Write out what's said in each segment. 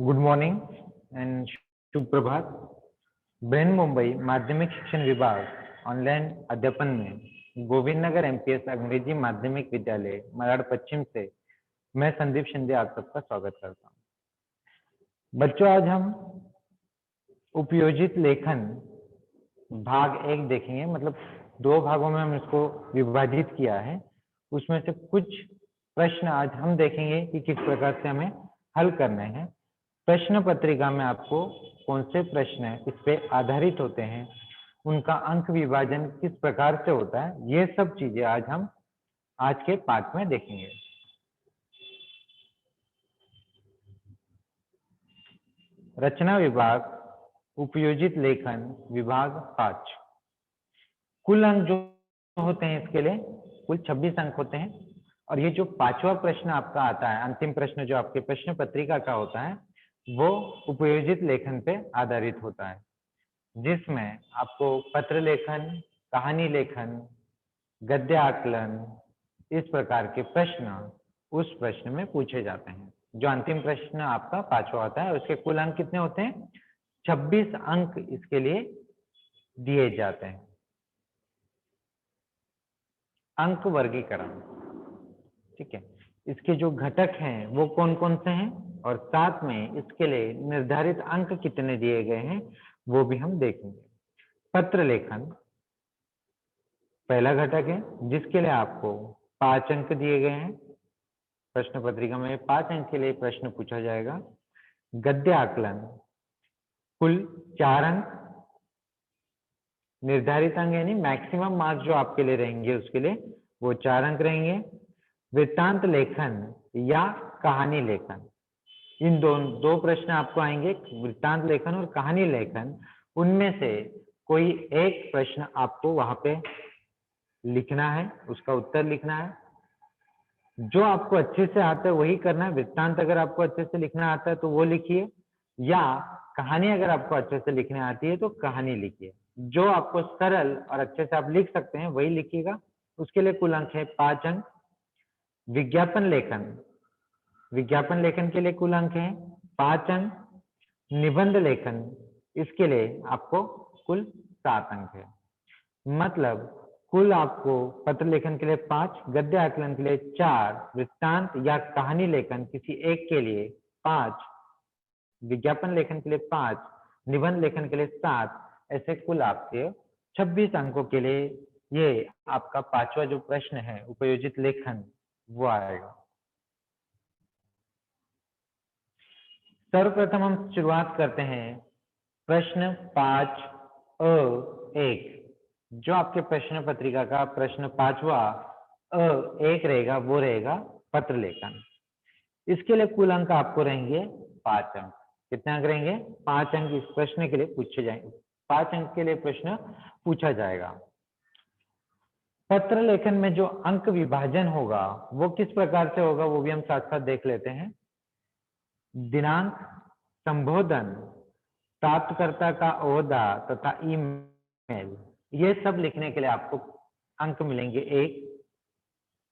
Good morning and Shubh Prabhat. Brain Mumbai माध्यमिक शिक्षण विभाग ऑनलाइन अध्यापन में गोविंद नगर एमपीएस अंग्रेजी माध्यमिक विद्यालय मलाड पश्चिम से मैं संदीप शिंदे आप सबका स्वागत करता हूं। बच्चों, आज हम उपयोजित लेखन भाग 1 देखेंगे। मतलब 2 भागों में हम इसको विभाजित किया है। उसमें से कुछ प्रश्न आज हम देखेंगे कि किस प्रकार से हमें हल करने हैं। प्रश्न पत्रिका में आपको कौन से प्रश्न इस पे आधारित होते हैं, उनका अंक विभाजन किस प्रकार से होता है, ये सब चीजें आज हम आज के पाठ में देखेंगे। रचना विभाग उपयोजित लेखन विभाग 5। कुल अंक जो होते हैं इसके लिए कुल 26 अंक होते हैं। और ये जो 5वां प्रश्न आपका आता है, अंतिम प्रश्न जो आपके प्रश्न पत्रिका का होता है, वो उपयोजित लेखन पे आधारित होता है, जिसमें आपको पत्र लेखन, कहानी लेखन, गद्य आकलन, इस प्रकार के प्रश्न उस प्रश्न में पूछे जाते हैं। जो अंतिम प्रश्न आपका 5वां होता है, उसके कुल अंक कितने होते हैं? 26 अंक इसके लिए दिए जाते हैं। अंक वर्गीकरण, ठीक है, इसके जो घटक हैं वो कौन कौन से हैं और साथ में इसके लिए निर्धारित अंक कितने दिए गए हैं वो भी हम देखेंगे। पत्र लेखन पहला घटक है, जिसके लिए आपको 5 अंक दिए गए हैं। प्रश्न पत्रिका में 5 अंक के लिए प्रश्न पूछा जाएगा। गद्य आकलन कुल 4 अंक, निर्धारित अंक यानी मैक्सिमम मार्क्स जो आपके लिए रहेंगे उसके लिए वो 4 अंक रहेंगे। वृत्तांत लेखन या कहानी लेखन, इन दो प्रश्न आपको आएंगे, वृत्तांत लेखन और कहानी लेखन। उनमें से कोई एक प्रश्न आपको वहां पे लिखना है, उसका उत्तर लिखना है। जो आपको अच्छे से आता है वही करना है। वृत्तांत अगर आपको अच्छे से लिखना आता है तो वो लिखिए, या कहानी अगर आपको अच्छे से लिखने आती है तो कहानी लिखिए। जो आपको सरल और अच्छे से आप लिख सकते हैं वही लिखिएगा। उसके लिए कुल अंक है 5 अंक। विज्ञापन लेखन, विज्ञापन लेखन के लिए कुल अंक हैं 5 अंक। निबंध लेखन, इसके लिए आपको कुल 7 अंक है। मतलब कुल आपको पत्र लेखन के लिए 5, गद्य आकलन के लिए 4, वृत्तांत या कहानी लेखन किसी एक के लिए 5, विज्ञापन लेखन के लिए 5, निबंध लेखन के लिए 7, ऐसे कुल आपके 26 अंकों के लिए ये आपका 5वां जो प्रश्न है उपयोजित लेखन वो आएगा। सर्वप्रथम हम शुरुआत करते हैं प्रश्न 5(a)(1). जो आपके प्रश्न पत्रिका का प्रश्न 5वां (a)(1) रहेगा वो रहेगा पत्र लेखन। इसके लिए कुल अंक आपको रहेंगे 5 अंक। कितने अंक रहेंगे? 5 अंक इस प्रश्न के लिए पूछे जाएंगे। 5 अंक के लिए प्रश्न पूछा जाएगा। पत्र लेखन में जो अंक विभाजन होगा वो किस प्रकार से होगा वो भी हम साथ साथ देख लेते हैं। दिनांक, संबोधन, प्राप्तकर्ता का ओहदा तथा ईमेल, ये सब लिखने के लिए आपको अंक मिलेंगे 1।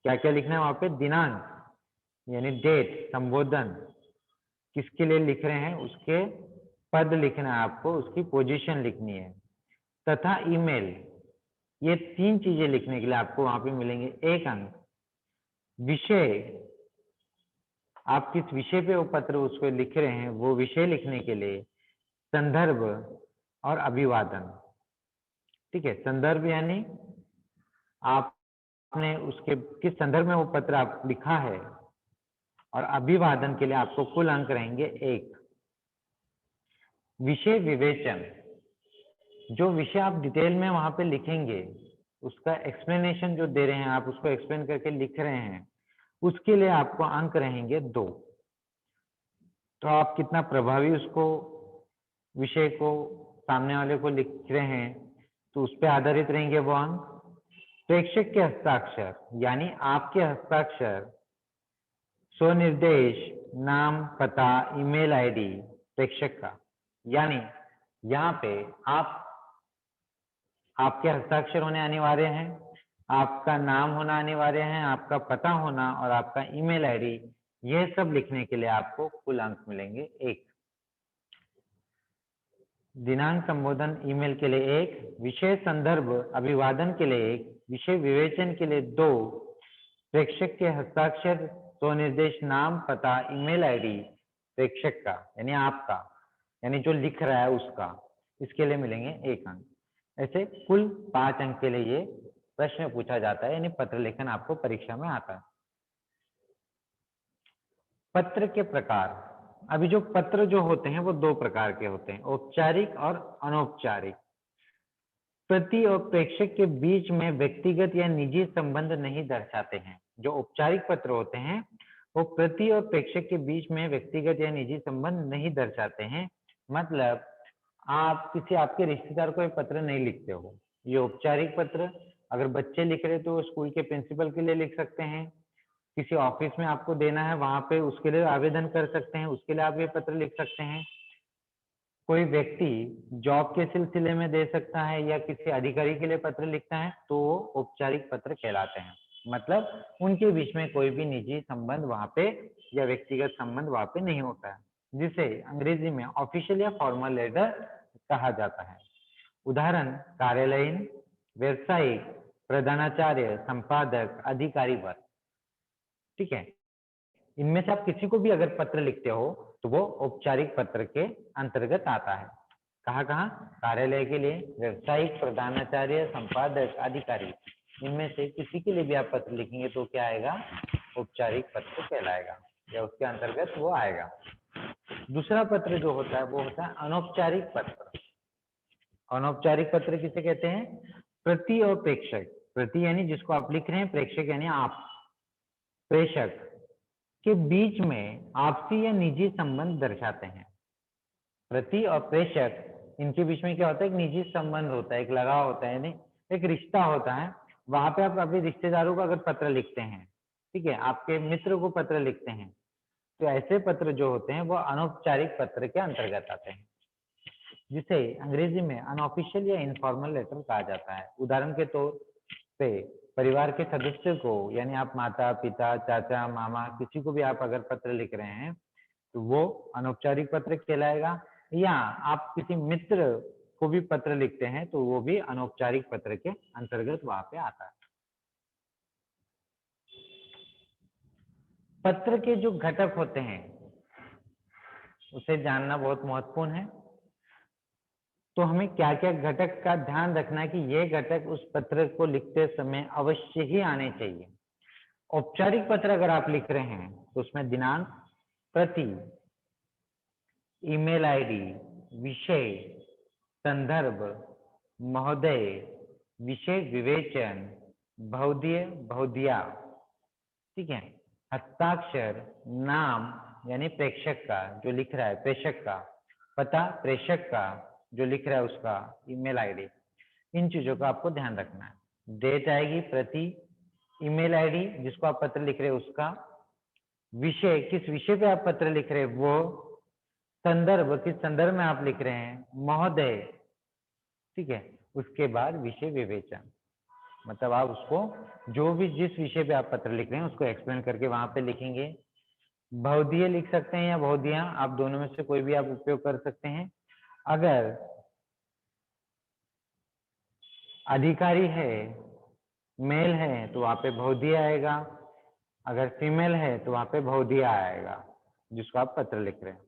क्या क्या लिखना है वहां पे? दिनांक यानी डेट, संबोधन किसके लिए लिख रहे हैं उसके पद लिखना है आपको, उसकी पोजीशन लिखनी है, तथा ईमेल, ये 3 चीजें लिखने के लिए आपको वहां पे मिलेंगे 1 अंक। विषय, आप किस विषय पे वो पत्र उसको लिख रहे हैं वो विषय लिखने के लिए संदर्भ और अभिवादन, ठीक है। संदर्भ यानी आपने उसके किस संदर्भ में वो पत्र आप लिखा है, और अभिवादन के लिए आपको कुल अंक रहेंगे 1। विषय विवेचन, जो विषय आप डिटेल में वहां पे लिखेंगे उसका एक्सप्लेनेशन जो दे रहे हैं, आप उसको एक्सप्लेन करके लिख रहे हैं, उसके लिए आपको अंक रहेंगे 2। तो आप कितना प्रभावी उसको विषय को सामने वाले को लिख रहे हैं तो उस पर आधारित रहेंगे वो अंक। प्रेक्षक के हस्ताक्षर यानी आपके हस्ताक्षर, स्वनिर्देश, नाम, पता, ईमेल आईडी प्रेक्षक का, यानी यहाँ पे आपके हस्ताक्षर होने अनिवार्य हैं, आपका नाम होना अनिवार्य है, आपका पता होना और आपका ईमेल आईडी, ये सब लिखने के लिए आपको कुल अंक मिलेंगे 1। दिनांक संबोधन ईमेल के लिए 1, विषय संदर्भ अभिवादन के लिए 1, विषय विवेचन के लिए 2, प्रेषक के हस्ताक्षर स्वनिर्देश नाम पता ईमेल आईडी प्रेषक का यानी आपका यानी जो लिख रहा है उसका, इसके लिए मिलेंगे 1 अंक। ऐसे कुल 5 अंक के लिए ये प्रश्न पूछा जाता है, यानी पत्र लेखन आपको परीक्षा में आता है। पत्र के प्रकार, अभी जो पत्र जो होते हैं वो 2 प्रकार के होते हैं, औपचारिक और अनौपचारिक। प्रति और प्रेषक के बीच में व्यक्तिगत या निजी संबंध नहीं दर्शाते हैं। जो औपचारिक पत्र होते हैं वो प्रति और प्रेषक के बीच में व्यक्तिगत या निजी संबंध नहीं दर्शाते हैं। मतलब आप किसी आपके रिश्तेदार को ये पत्र नहीं लिखते हो। ये औपचारिक पत्र अगर बच्चे लिख रहे तो स्कूल के प्रिंसिपल के लिए लिख सकते हैं, किसी ऑफिस में आपको देना है वहां पे उसके लिए आवेदन कर सकते हैं, उसके लिए आप ये पत्र लिख सकते हैं। कोई व्यक्ति जॉब के सिलसिले में दे सकता है या किसी अधिकारी के लिए पत्र लिखता है तो वो औपचारिक पत्र कहलाते हैं। मतलब उनके बीच में कोई भी निजी संबंध वहां पे या व्यक्तिगत संबंध वहां पे नहीं होता है, जिसे अंग्रेजी में ऑफिशियल या फॉर्मल लेटर कहा जाता है। उदाहरण कार्यालयीन, व्यवसायिक, प्रधानाचार्य, संपादक, अधिकारी वर्ग। ठीक है, इनमें से आप किसी को भी अगर पत्र लिखते हो तो वो औपचारिक पत्र के अंतर्गत आता है। कहाँ कहाँ? कार्यालय के लिए, व्यवसायिक, प्रधानाचार्य, संपादक, अधिकारी, इनमें से किसी के लिए भी आप पत्र लिखेंगे तो क्या आएगा? औपचारिक पत्र कहलाएगा या उसके अंतर्गत वो आएगा। दूसरा पत्र जो होता है वो होता है अनौपचारिक पत्र। अनौपचारिक पत्र किसे कहते हैं? प्रति और प्रेषक, प्रति यानी जिसको आप लिख रहे हैं, प्रेषक यानी आप, प्रेषक के बीच में आपसी या निजी संबंध दर्शाते हैं। प्रति और प्रेषक इनके बीच में क्या होता है? एक निजी संबंध होता है, एक लगाव होता है, यानी एक रिश्ता होता है। वहां पे आप अपने रिश्तेदारों को अगर पत्र लिखते हैं, ठीक है, आपके मित्र को पत्र लिखते हैं, तो ऐसे पत्र जो होते हैं वो अनौपचारिक पत्र के अंतर्गत आते हैं, जिसे अंग्रेजी में अनऑफिशियल या इनफॉर्मल लेटर कहा जाता है। उदाहरण के तौर पे परिवार के सदस्य को, यानी आप माता पिता चाचा मामा किसी को भी आप अगर पत्र लिख रहे हैं तो वो अनौपचारिक पत्र कहलाएगा, या आप किसी मित्र को भी पत्र लिखते हैं तो वो भी अनौपचारिक पत्र के अंतर्गत वहां पे आता है। पत्र के जो घटक होते हैं उसे जानना बहुत महत्वपूर्ण है। तो हमें क्या क्या घटक का ध्यान रखना है कि ये घटक उस पत्र को लिखते समय अवश्य ही आने चाहिए। औपचारिक पत्र अगर आप लिख रहे हैं तो उसमें दिनांक, प्रति, ईमेल आईडी, विषय, संदर्भ, महोदय, विषय विवेचन, बहुधीय बहुधिया, ठीक है, हस्ताक्षर, नाम यानी प्रेषक का जो लिख रहा है प्रेषक का, पता प्रेषक का जो लिख रहा है उसका, ईमेल आईडी, इन चीजों का आपको ध्यान रखना है। डेट आएगी प्रति, ईमेल आईडी जिसको आप पत्र लिख रहे हैं उसका, विषय किस विषय पे आप पत्र लिख रहे हैं वो, संदर्भ किस संदर्भ में आप लिख रहे हैं, महोदय, ठीक है, उसके बाद विषय विवेचन, मतलब आप उसको जो भी जिस विषय पे आप पत्र लिख रहे हैं उसको एक्सप्लेन करके वहां पे लिखेंगे। बहुधीय लिख सकते हैं या बहुधिया, आप दोनों में से कोई भी आप उपयोग कर सकते हैं। अगर अधिकारी है, मेल है तो वहां पे बहुधिया आएगा, अगर फीमेल है तो वहां पे बहुधिया आएगा जिसको आप पत्र लिख रहे हैं।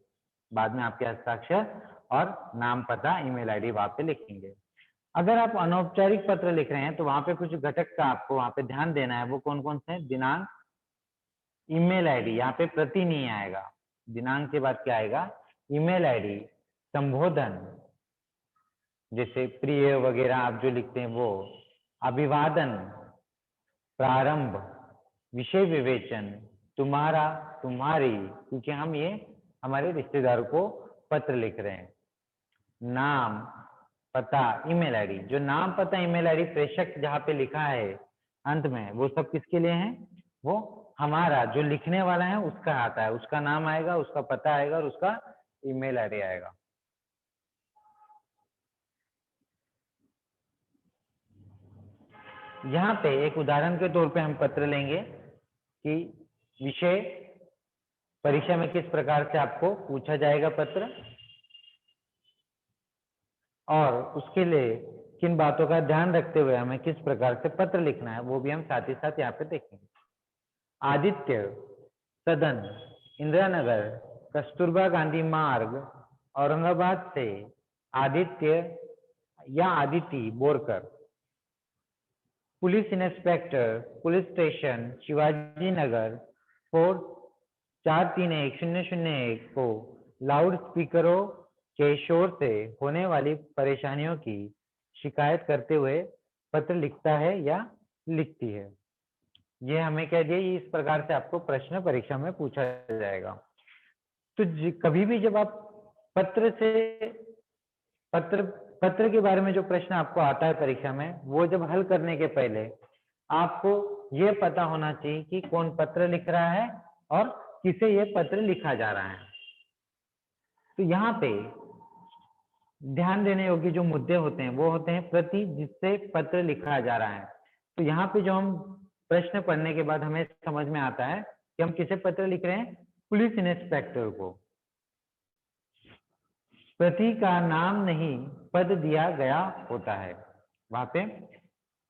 बाद में आपके हस्ताक्षर और नाम पता ईमेल आईडी वहां पे लिखेंगे। अगर आप अनौपचारिक पत्र लिख रहे हैं तो वहां पे कुछ घटक का आपको वहां पे ध्यान देना है। वो कौन कौन से हैं? दिनांक, ईमेल आईडी, यहाँ पे प्रति नहीं आएगा, दिनांक के बाद क्या आएगा? ईमेल आईडी, संबोधन जैसे प्रिय वगैरह आप जो लिखते हैं वो, अभिवादन, प्रारंभ, विषय विवेचन, तुम्हारा तुम्हारी, क्योंकि हम ये हमारे रिश्तेदार को पत्र लिख रहे हैं, नाम पता ईमेल आईडी, जो नाम पता ईमेल आईडी प्रेषक जहाँ पे लिखा है अंत में वो सब किसके लिए हैं? वो हमारा जो लिखने वाला है उसका आता है, उसका नाम आएगा, उसका पता आएगा और उसका ईमेल आईडी आएगा। यहाँ पे एक उदाहरण के तौर पे हम पत्र लेंगे कि विषय परीक्षा में किस प्रकार से आपको पूछा जाएगा पत्र। और उसके लिए किन बातों का ध्यान रखते हुए हमें किस प्रकार से पत्र लिखना है वो भी हम साथ ही साथ यहाँ पे देखेंगे। आदित्य, सदन, इंदिरा नगर, कस्तूरबा गांधी मार्ग, औरंगाबाद से आदित्य या Aditi Borkar, police inspector, police station Shivaji Nagar 431001 को लाउड स्पीकरों के शोर से होने वाली परेशानियों की शिकायत करते हुए पत्र लिखता है या लिखती है। ये हमें कह दिए, इस प्रकार से आपको प्रश्न परीक्षा में पूछा जाएगा। तो कभी भी जब आप पत्र के बारे में जो प्रश्न आपको आता है परीक्षा में, वो जब हल करने के पहले आपको ये पता होना चाहिए कि कौन पत्र लिख रहा है और किसे ये पत्र लिखा जा रहा है। तो यहाँ पे ध्यान देने योग्य जो मुद्दे होते हैं वो होते हैं प्रति जिससे पत्र लिखा जा रहा है। तो यहाँ पे जो हम प्रश्न पढ़ने के बाद हमें समझ में आता है कि हम किसे पत्र लिख रहे हैं, पुलिस इंस्पेक्टर को। प्रति का नाम नहीं पद दिया गया होता है। वहां पे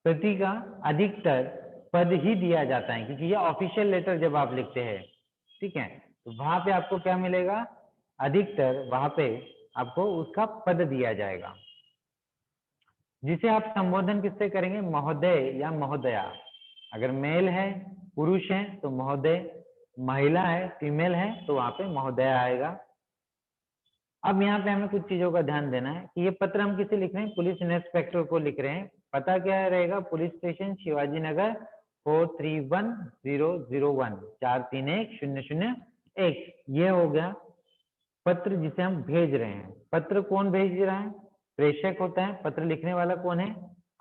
प्रति का अधिकतर पद ही दिया जाता है, क्योंकि ये ऑफिशियल लेटर जब आप लिखते हैं, ठीक है, तो वहां पे आपको क्या मिलेगा, अधिकतर वहां पे आपको उसका पद दिया जाएगा। जिसे आप संबोधन किससे करेंगे, महोदय या महोदया। अगर मेल है, पुरुष है तो महोदय, महिला है, फीमेल है तो वहां पे महोदया आएगा। अब यहाँ पे हमें कुछ चीजों का ध्यान देना है कि ये पत्र हम किसे लिख रहे हैं, पुलिस इंस्पेक्टर को लिख रहे हैं। पता क्या रहेगा, पुलिस स्टेशन शिवाजी नगर 431001 431001। ये हो गया पत्र जिसे हम भेज रहे हैं। पत्र कौन भेज रहा है, प्रेषक होता है। पत्र लिखने वाला कौन है,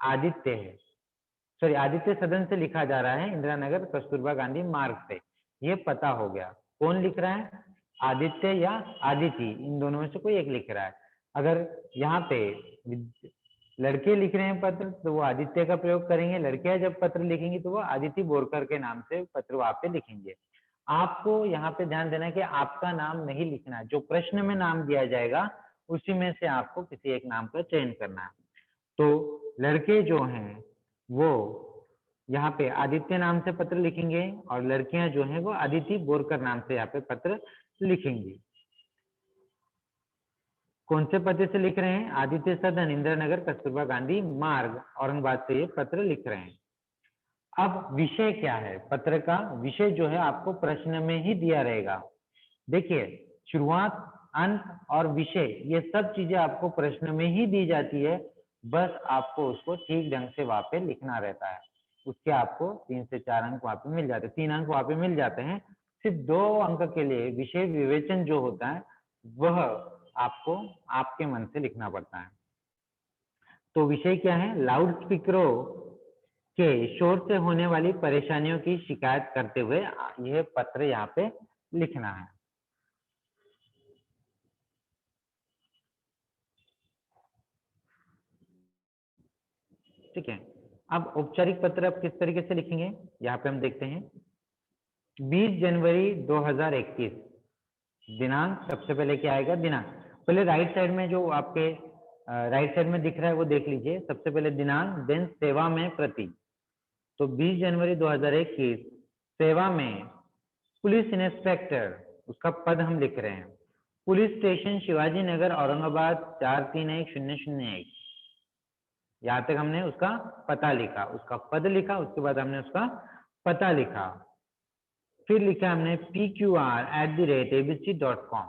आदित्य है। सॉरी, आदित्य सदन से लिखा जा रहा है, इंदिरा नगर कस्तूरबा गांधी मार्ग से। ये पता हो गया। कौन लिख रहा है, आदित्य या आदिति, इन दोनों में से कोई एक लिख रहा है। अगर यहाँ पे लड़के लिख रहे हैं पत्र तो वो आदित्य का प्रयोग करेंगे, लड़कियां जब पत्र लिखेंगी तो वो आदिति बोरकर के नाम से पत्र वहां पे लिखेंगे। आपको यहाँ पे ध्यान देना है कि आपका नाम नहीं लिखना है, जो प्रश्न में नाम दिया जाएगा उसी में से आपको किसी एक नाम का चयन करना है। तो लड़के जो हैं वो यहाँ पे आदित्य नाम से पत्र लिखेंगे और लड़कियां जो हैं वो आदिति बोरकर नाम से यहाँ पे पत्र लिखेंगी। कौन से पत्र से लिख रहे हैं, आदित्य सदन, इंदिरा नगर कस्तूरबा गांधी मार्ग, औरंगाबाद से ये पत्र लिख रहे हैं। अब विषय क्या है, पत्र का विषय जो है आपको प्रश्न में ही दिया रहेगा। देखिए, शुरुआत, अंत और विषय, ये सब चीजें आपको प्रश्न में ही दी जाती है, बस आपको उसको ठीक ढंग से वहां पे लिखना रहता है। उसके आपको 3 से 4 अंक वहां पे मिल जाते हैं, 3 अंक वहां पे मिल जाते हैं। सिर्फ 2 अंक के लिए विषय विवेचन जो होता है वह आपको आपके मन से लिखना पड़ता है। तो विषय क्या है, लाउड स्पीकरों के शोर से होने वाली परेशानियों की शिकायत करते हुए यह पत्र यहाँ पे लिखना है। ठीक है, अब औपचारिक पत्र आप किस तरीके से लिखेंगे, यहाँ पे हम देखते हैं। 20 जनवरी 2021 दिनांक, सबसे पहले क्या आएगा, दिनांक। पहले राइट साइड में जो आपके राइट साइड में दिख रहा है वो देख लीजिए। सबसे पहले दिनांक, देन सेवा में प्रति। तो 20 जनवरी 2021 सेवा में पुलिस इंस्पेक्टर, उसका पद हम लिख रहे हैं। पुलिस स्टेशन शिवाजी नगर औरंगाबाद 431001। यहाँ तक हमने उसका पता लिखा, उसका पद लिखा, उसके बाद हमने उसका पता लिखा। फिर लिखा हमने pqr@abc.com,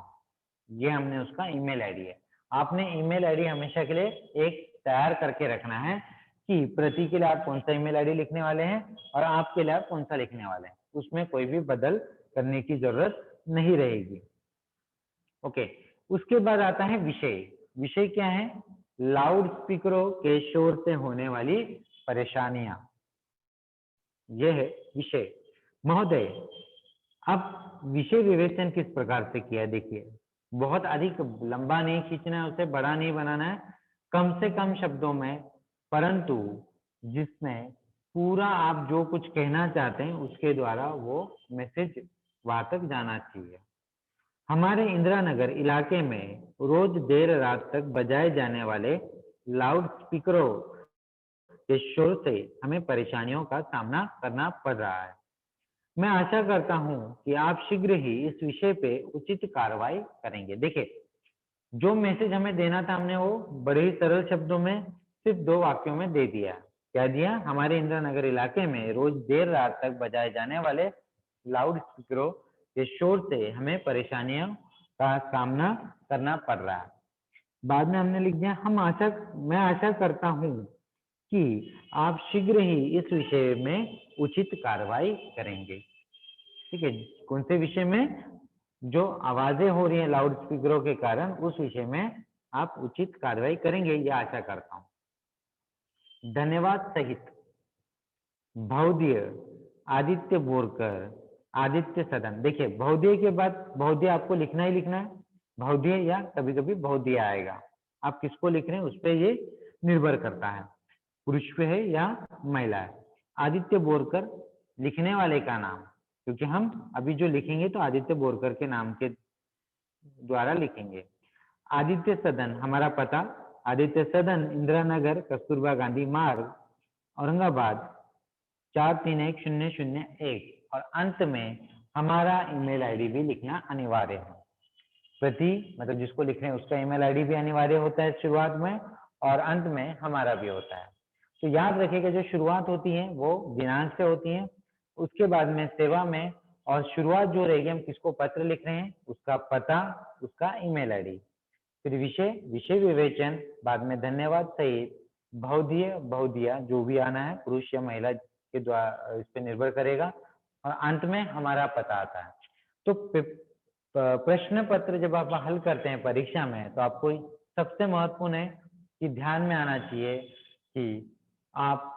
ये हमने उसका ईमेल आईडी है। आपने ईमेल आईडी हमेशा के लिए एक तैयार करके रखना है कि प्रति के लिए आप कौन सा ईमेल आईडी लिखने वाले हैं और आपके लिए आप कौन सा लिखने वाले हैं, उसमें कोई भी बदल करने की जरूरत नहीं रहेगी। ओके, उसके बाद आता है विषय। विषय क्या है, लाउड स्पीकरों के शोर से होने वाली परेशानियां, यह है विषय। महोदय, अब विषय विवेचन किस प्रकार से किया है, देखिए, बहुत अधिक लंबा नहीं खींचना है, उसे बड़ा नहीं बनाना है, कम से कम शब्दों में, परंतु जिसमें पूरा आप जो कुछ कहना चाहते हैं उसके द्वारा वो मैसेज वहां तक जाना चाहिए। हमारे इंदिरा नगर इलाके में रोज देर रात तक बजाए जाने वाले लाउड स्पीकरों के शोर से हमें परेशानियों का सामना करना पड़ रहा है। मैं आशा करता हूं कि आप शीघ्र ही इस विषय पे उचित कार्रवाई करेंगे। देखिए, जो मैसेज हमें देना था हमने वो बड़े ही सरल शब्दों में सिर्फ 2 वाक्यों में दे दिया। क्या दिया? हमारे इंदिरा नगर इलाके में रोज देर रात तक बजाए जाने वाले लाउड स्पीकरों के शोर से हमें परेशानियों का सामना करना पड़ रहा है। बाद में हमने लिख दिया मैं आशा करता हूँ कि आप शीघ्र ही इस विषय में उचित कार्रवाई करेंगे। ठीक है, कौन से विषय में? जो आवाजें हो रही हैं लाउड स्पीकरों के कारण, उस विषय में आप उचित कार्रवाई करेंगे, ये आशा करता हूँ। धन्यवाद सहित भवदीय आदित्य बोरकर, आदित्य सदन। देखिए, भवदीय के बाद भवदीय आपको लिखना ही लिखना है। भवदीय या कभी कभी भवदीय आएगा। आप किसको लिख रहे हैं उस पर ये निर्भर करता है, पुरुष पे है या महिला है। आदित्य बोरकर लिखने वाले का नाम, क्योंकि हम अभी जो लिखेंगे तो आदित्य बोरकर के नाम के द्वारा लिखेंगे। आदित्य सदन हमारा पता, आदित्य सदन इंदिरा नगर कस्तूरबा गांधी मार्ग औरंगाबाद 431001, और अंत में हमारा ईमेल आईडी भी लिखना अनिवार्य है। प्रति मतलब जिसको लिख रहे हैं उसका ईमेल आईडी भी अनिवार्य होता है शुरुआत में, और अंत में हमारा भी होता है। तो याद रखिएगा, जो शुरुआत होती है वो दिनांक से होती है, उसके बाद में सेवा में, और शुरुआत जो रहेगी हम किसको पत्र लिख रहे हैं उसका पता, उसका ईमेल आईडी, फिर विषय विवेचन, बाद में धन्यवाद सहित भवदीय भवदिया जो भी आना है, पुरुष या महिला के द्वारा इस पर निर्भर करेगा, और अंत में हमारा पता आता है। तो प्रश्न पत्र जब आप हल करते हैं परीक्षा में, तो आपको सबसे महत्वपूर्ण है कि ध्यान में आना चाहिए कि आप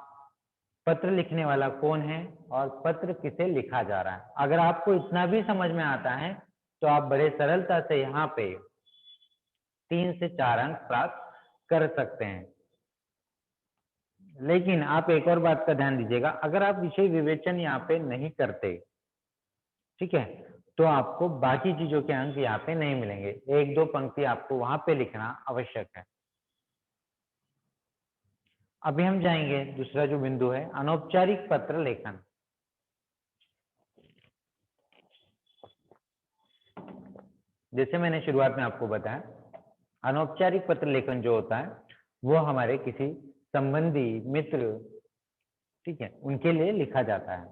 पत्र लिखने वाला कौन है और पत्र किसे लिखा जा रहा है। अगर आपको इतना भी समझ में आता है तो आप बड़े सरलता से यहाँ पे 3 से 4 अंक प्राप्त कर सकते हैं। लेकिन आप एक और बात का ध्यान दीजिएगा, अगर आप विषय विवेचन यहाँ पे नहीं करते, ठीक है, तो आपको बाकी चीजों के अंक यहाँ पे नहीं मिलेंगे। 1-2 पंक्ति आपको वहां पे लिखना आवश्यक है। अभी हम जाएंगे दूसरा जो बिंदु है, अनौपचारिक पत्र लेखन। जैसे मैंने शुरुआत में आपको बताया, अनौपचारिक पत्र लेखन जो होता है वो हमारे किसी संबंधी मित्र, ठीक है, उनके लिए लिखा जाता है।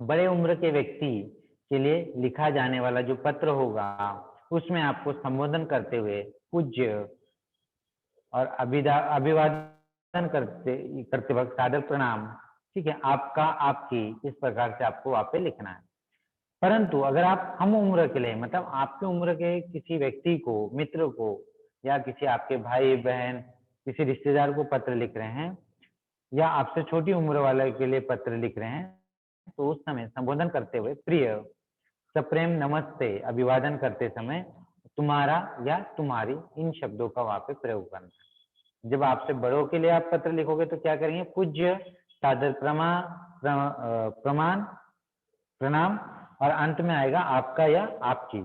बड़े उम्र के व्यक्ति के लिए लिखा जाने वाला जो पत्र होगा उसमें आपको संबोधन करते हुए पूज्य और अभिवादन करते वक्त सादर प्रणाम, ठीक है, आपका, आपकी, इस प्रकार से आपको वहां पे लिखना है। परंतु अगर आप हम उम्र के लिए, मतलब आपकी उम्र के किसी व्यक्ति को, मित्र को, या किसी आपके भाई बहन, किसी रिश्तेदार को पत्र लिख रहे हैं, या आपसे छोटी उम्र वाले के लिए पत्र लिख रहे हैं, तो उस समय संबोधन करते हुए प्रिय, सप्रेम नमस्ते, अभिवादन करते समय तुम्हारा या तुम्हारी, इन शब्दों का वहां पे प्रयोग करना है। जब आपसे बड़ों के लिए आप पत्र लिखोगे तो क्या करेंगे? पूज्य, सादर प्रमाण, प्रणाम, और अंत में आएगा आपका या आपकी।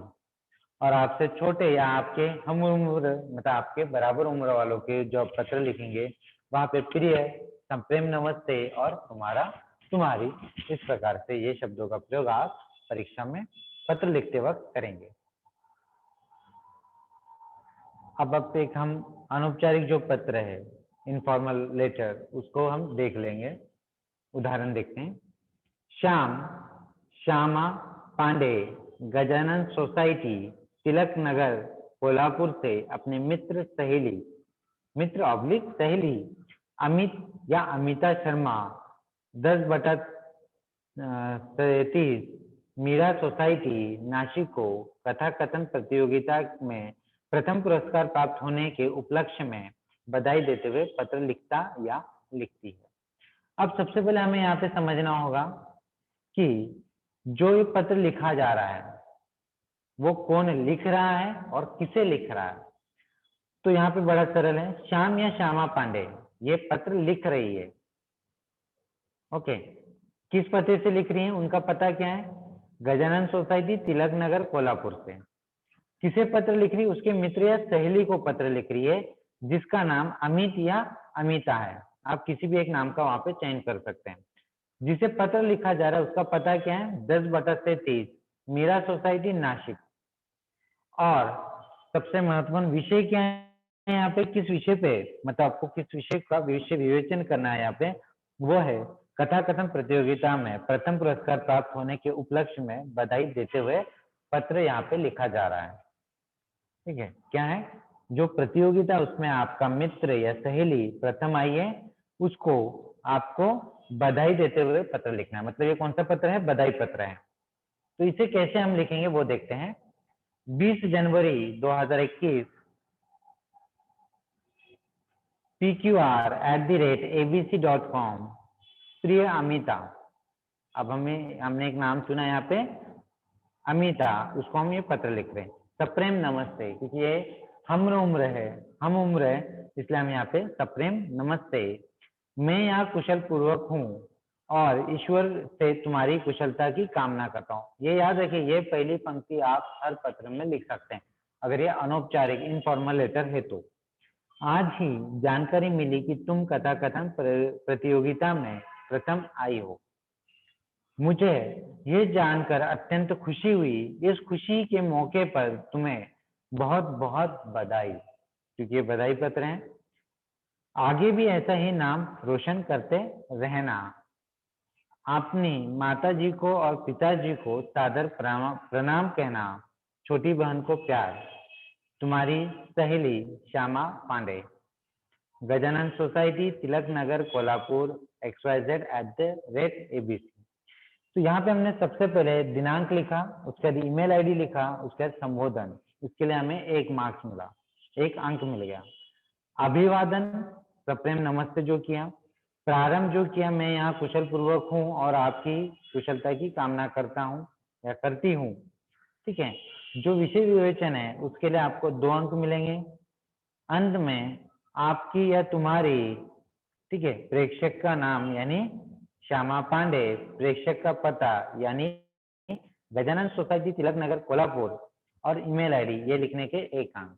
और आपसे छोटे या आपके हम उम्र, मतलब आपके बराबर उम्र वालों के जो आप पत्र लिखेंगे वहां पे प्रिय, संप्रेम नमस्ते और तुम्हारा, तुम्हारी, इस प्रकार से ये शब्दों का प्रयोग आप परीक्षा में पत्र लिखते वक्त करेंगे। अब एक हम अनौपचारिक जो पत्र है, इनफॉर्मल लेटर, उसको हम देख लेंगे। उदाहरण देखते हैं। श्याम, श्यामा पांडे, गजानन सोसाइटी, तिलक नगर, कोल्हापुर से अपने मित्र सहेली, मित्र ऑब्लिक सहेली अमित या अमिता शर्मा 10/37 मीरा सोसाइटी नासिक को कथा कथन प्रतियोगिता में प्रथम पुरस्कार प्राप्त होने के उपलक्ष्य में बधाई देते हुए पत्र लिखता या लिखती है। अब सबसे पहले हमें यहाँ पे समझना होगा कि जो ये पत्र लिखा जा रहा है वो कौन लिख रहा है और किसे लिख रहा है। तो यहाँ पे बड़ा सरल है, श्याम या श्यामा पांडे ये पत्र लिख रही है। ओके, किस पते से लिख रही है? उनका पता क्या है? गजानन सोसाइटी, तिलक नगर, कोल्हापुर से। किसे पत्र लिख रही है? उसके मित्र या सहेली को पत्र लिख रही है जिसका नाम अमित या अमिता है, आप किसी भी एक नाम का वहां पे चयन कर सकते हैं। जिसे पत्र लिखा जा रहा है उसका पता क्या है, 10/23 मीरा सोसाइटी नासिक। और सबसे महत्वपूर्ण विषय क्या है यहाँ पे, किस विषय पे, मतलब आपको किस विषय का विषय विवेचन करना है यहाँ पे, वो है कथा कथन प्रतियोगिता में प्रथम पुरस्कार प्राप्त होने के उपलक्ष्य में बधाई देते हुए पत्र यहाँ पे लिखा जा रहा है। ठीक है, क्या है, जो प्रतियोगिता उसमें आपका मित्र या सहेली प्रथम आई है उसको आपको बधाई देते हुए पत्र लिखना है। मतलब ये कौन सा पत्र है, बधाई पत्र है। तो इसे कैसे हम लिखेंगे वो देखते हैं। 20 जनवरी 2021 pqr@abc.com। प्रिय अमिता, अब हमने एक नाम चुना यहाँ पे अमिता, उसको हम ये पत्र लिख रहे हैं। सप्रेम नमस्ते, क्योंकि ये हम उम्र है इसलिए हम यहाँ पे सप्रेम नमस्ते। मैं यहाँ कुशल पूर्वक हूँ और ईश्वर से तुम्हारी कुशलता की कामना करता हूँ। ये याद रखिए, ये पहली पंक्ति आप हर पत्र में लिख सकते हैं अगर ये अनौपचारिक इनफॉर्मल लेटर है तो। आज ही जानकारी मिली कि तुम कथा कथन प्रतियोगिता में प्रथम आई हो। मुझे ये जानकर अत्यंत खुशी हुई। इस खुशी के मौके पर तुम्हें बहुत बहुत बधाई, क्योंकि ये बधाई पत्र हैं। आगे भी ऐसा ही नाम रोशन करते रहना। अपनी माता जी को और पिताजी को सादर प्रणाम कहना। छोटी बहन को प्यार। तुम्हारी सहेली श्यामा पांडे। Gajanan society, Tilak Nagar, Kolhapur, XYZ@ABC। तो यहाँ पे हमने सबसे पहले दिनांक लिखा, उसके बाद ईमेल आईडी लिखा, उसके बाद संबोधन। इसके लिए हमें 1 मार्क्स मिला, 1 अंक मिल गया। अभिवादन, सप्रेम नमस्ते जो किया। प्रारंभ जो किया, मैं यहाँ कुशल पूर्वक हूँ और आपकी कुशलता की कामना करता हूँ या करती हूँ। ठीक है, जो विषय विवेचन है उसके लिए आपको 2 अंक मिलेंगे। अंत में आपकी या तुम्हारी, ठीक है, प्रेषक का नाम यानी श्यामा पांडे, प्रेषक का पता यानी गजानन सोसाइटी, तिलक नगर, कोल्हापुर, और ईमेल आईडी ये लिखने के 1 अंक।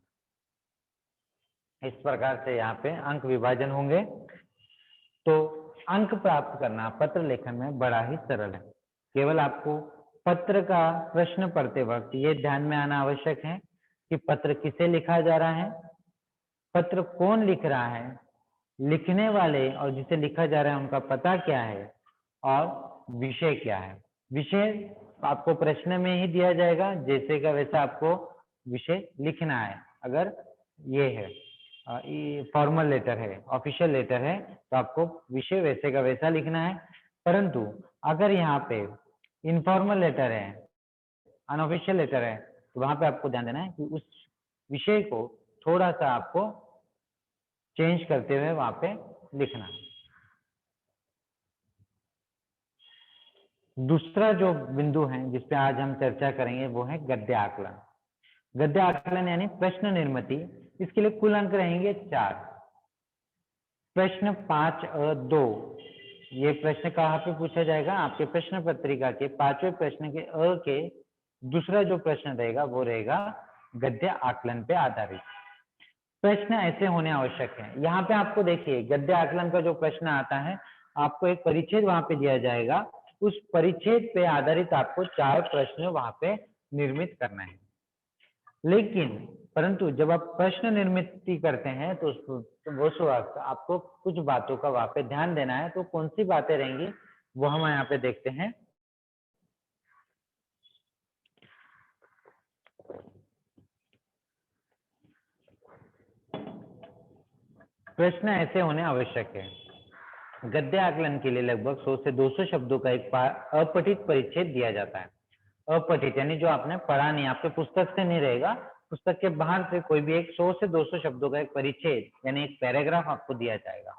इस प्रकार से यहाँ पे अंक विभाजन होंगे। तो अंक प्राप्त करना पत्र लेखन में बड़ा ही सरल है। केवल आपको पत्र का प्रश्न पढ़ते वक्त ये ध्यान में आना आवश्यक है कि पत्र किसे लिखा जा रहा है, पत्र कौन लिख रहा है, लिखने वाले और जिसे लिखा जा रहा है उनका पता क्या है, और विषय क्या है। विषय आपको प्रश्न में ही दिया जाएगा, जैसे का वैसा आपको विषय लिखना है। अगर ये है फॉर्मल लेटर है, ऑफिशियल लेटर है, तो आपको विषय वैसे का वैसा लिखना है। परंतु अगर यहाँ पे इनफॉर्मल लेटर है, अनऑफिशियल लेटर है, तो वहां पे आपको ध्यान देना है कि उस विषय को थोड़ा सा आपको चेंज करते हुए वहां पे लिखना है। दूसरा जो बिंदु है जिसपे आज हम चर्चा करेंगे वो है गद्य आकलन। गद्य आकलन यानी प्रश्न निर्मिति। इसके लिए कुल अंक रहेंगे 4। प्रश्न 5(अ)(2), ये प्रश्न कहाँ पे पूछा जाएगा, आपके प्रश्न पत्रिका के 5वें प्रश्न के अ के दूसरा जो प्रश्न रहेगा वो रहेगा गद्य आकलन पे आधारित। प्रश्न ऐसे होने आवश्यक है। यहाँ पे आपको देखिए गद्य आकलन का जो प्रश्न आता है, आपको एक परिच्छेद वहां पे दिया जाएगा, उस परिच्छेद पे आधारित आपको 4 प्रश्न वहां पे निर्मित करना है। लेकिन परंतु जब आप प्रश्न निर्मित करते हैं तो उस वक्त आपको कुछ बातों का वहां पे ध्यान देना है। तो कौन सी बातें रहेंगी वो हम यहाँ पे देखते हैं। प्रश्न ऐसे होने आवश्यक है। गद्य आकलन के लिए लगभग 100 से 200 शब्दों का एक अपठित परिच्छेद दिया जाता है। अपठित यानी जो आपने पढ़ा नहीं, आपके पुस्तक से नहीं रहेगा, पुस्तक के बाहर से कोई भी एक 100 से 200 शब्दों का एक परिच्छेद यानी एक पैराग्राफ आपको दिया जाएगा।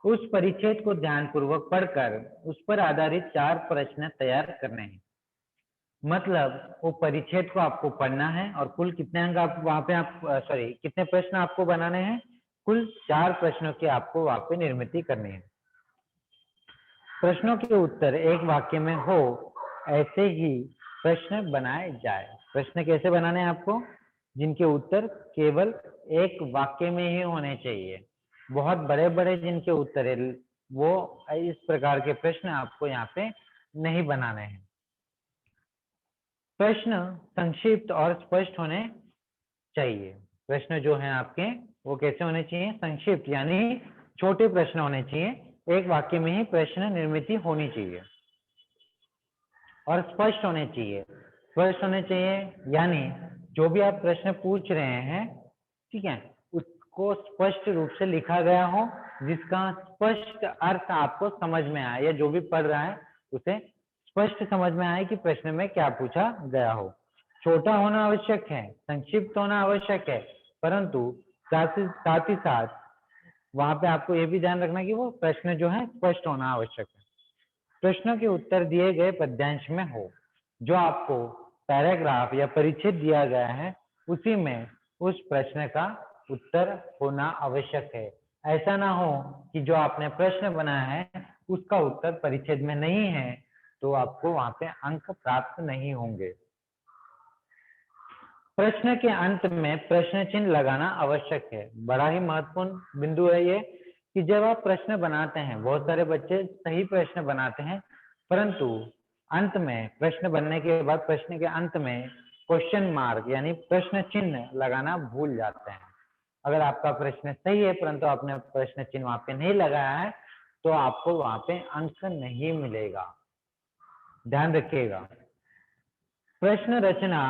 उस परिच्छेद को ध्यानपूर्वक पढ़कर उस पर आधारित 4 प्रश्न तैयार करने हैं। मतलब वो परिच्छेद को आपको पढ़ना है और कुल कितने अंक आप वहां पे कितने प्रश्न आपको बनाने हैं, कुल 4 प्रश्नों की आपको वहां पे निर्मित करनी है। प्रश्नों के उत्तर एक वाक्य में हो ऐसे ही प्रश्न बनाए जाए। प्रश्न कैसे बनाने हैं आपको, जिनके उत्तर केवल एक वाक्य में ही होने चाहिए। बहुत बड़े बड़े जिनके उत्तर है वो इस प्रकार के प्रश्न आपको यहाँ पे नहीं बनाने हैं। प्रश्न संक्षिप्त और स्पष्ट होने चाहिए। प्रश्न जो है आपके वो कैसे होने चाहिए? संक्षिप्त यानी छोटे प्रश्न होने चाहिए, एक वाक्य में ही प्रश्न निर्मित होनी चाहिए। और स्पष्ट होने चाहिए। स्पष्ट होने चाहिए यानी जो भी आप प्रश्न पूछ रहे हैं, ठीक है, उसको स्पष्ट रूप से लिखा गया हो, जिसका स्पष्ट अर्थ आपको समझ में आए, या जो भी पढ़ रहा है उसे स्पष्ट समझ में आए कि प्रश्न में क्या पूछा गया हो। छोटा होना आवश्यक है, संक्षिप्त होना आवश्यक है, परंतु साथ ही साथ वहां पे आपको ये भी ध्यान रखना कि वो प्रश्न जो है स्पष्ट होना आवश्यक है। प्रश्नों के उत्तर दिए गए पद्यांश में हो। जो आपको पैराग्राफ या परिच्छेद दिया गया है उसी में उस प्रश्न का उत्तर होना आवश्यक है। ऐसा ना हो कि जो आपने प्रश्न बनाया है उसका उत्तर परिच्छेद में नहीं है, तो आपको वहां पे अंक प्राप्त नहीं होंगे। प्रश्न के अंत में प्रश्न चिन्ह लगाना आवश्यक है। बड़ा ही महत्वपूर्ण बिंदु है ये कि जब आप प्रश्न बनाते हैं, बहुत सारे बच्चे सही प्रश्न बनाते हैं, परंतु अंत में प्रश्न बनने के बाद प्रश्न के अंत में क्वेश्चन मार्क यानी प्रश्न चिन्ह लगाना भूल जाते हैं। अगर आपका प्रश्न सही है परंतु आपने प्रश्न चिन्ह वहां पे नहीं लगाया है, तो आपको वहां पे अंक नहीं मिलेगा। ध्यान रखिएगा। प्रश्न रचना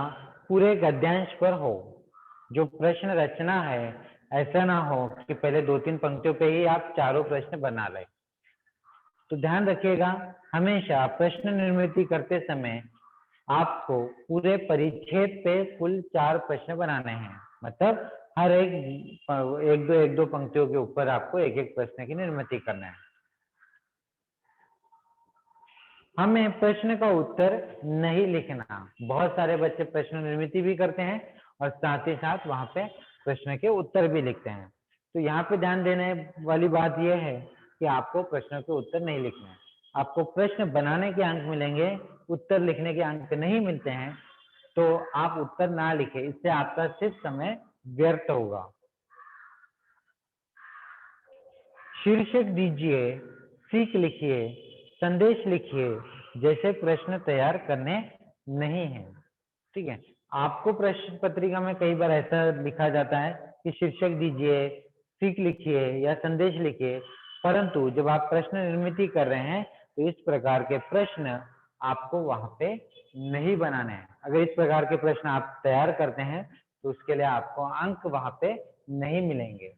पूरे गद्यांश पर हो। जो प्रश्न रचना है, ऐसा ना हो कि पहले 2-3 पंक्तियों पे ही आप चारों प्रश्न बना लें। तो ध्यान रखिएगा, हमेशा प्रश्न निर्मित करते समय आपको पूरे परिच्छेद पे कुल 4 प्रश्न बनाने हैं। मतलब हर एक दो पंक्तियों के ऊपर आपको एक एक प्रश्न की निर्मित करना है। हमें प्रश्न का उत्तर नहीं लिखना। बहुत सारे बच्चे प्रश्न निर्मित भी करते हैं और साथ ही साथ वहां पे प्रश्न के उत्तर भी लिखते हैं। तो यहाँ पे ध्यान देने वाली बात यह है कि आपको प्रश्न के उत्तर नहीं लिखना है। आपको प्रश्न बनाने के अंक मिलेंगे, उत्तर लिखने के अंक नहीं मिलते हैं, तो आप उत्तर ना लिखें, इससे आपका सिर्फ समय व्यर्थ होगा। शीर्षक दीजिए, सीख लिखिए, संदेश लिखिए जैसे प्रश्न तैयार करने नहीं है। ठीक है, आपको प्रश्न पत्रिका में कई बार ऐसा लिखा जाता है कि शीर्षक दीजिए, सीख लिखिए या संदेश लिखिए, परंतु जब आप प्रश्न निर्मित कर रहे हैं तो इस प्रकार के प्रश्न आपको वहां पे नहीं बनाने हैं। अगर इस प्रकार के प्रश्न आप तैयार करते हैं तो उसके लिए आपको अंक वहां पे नहीं मिलेंगे।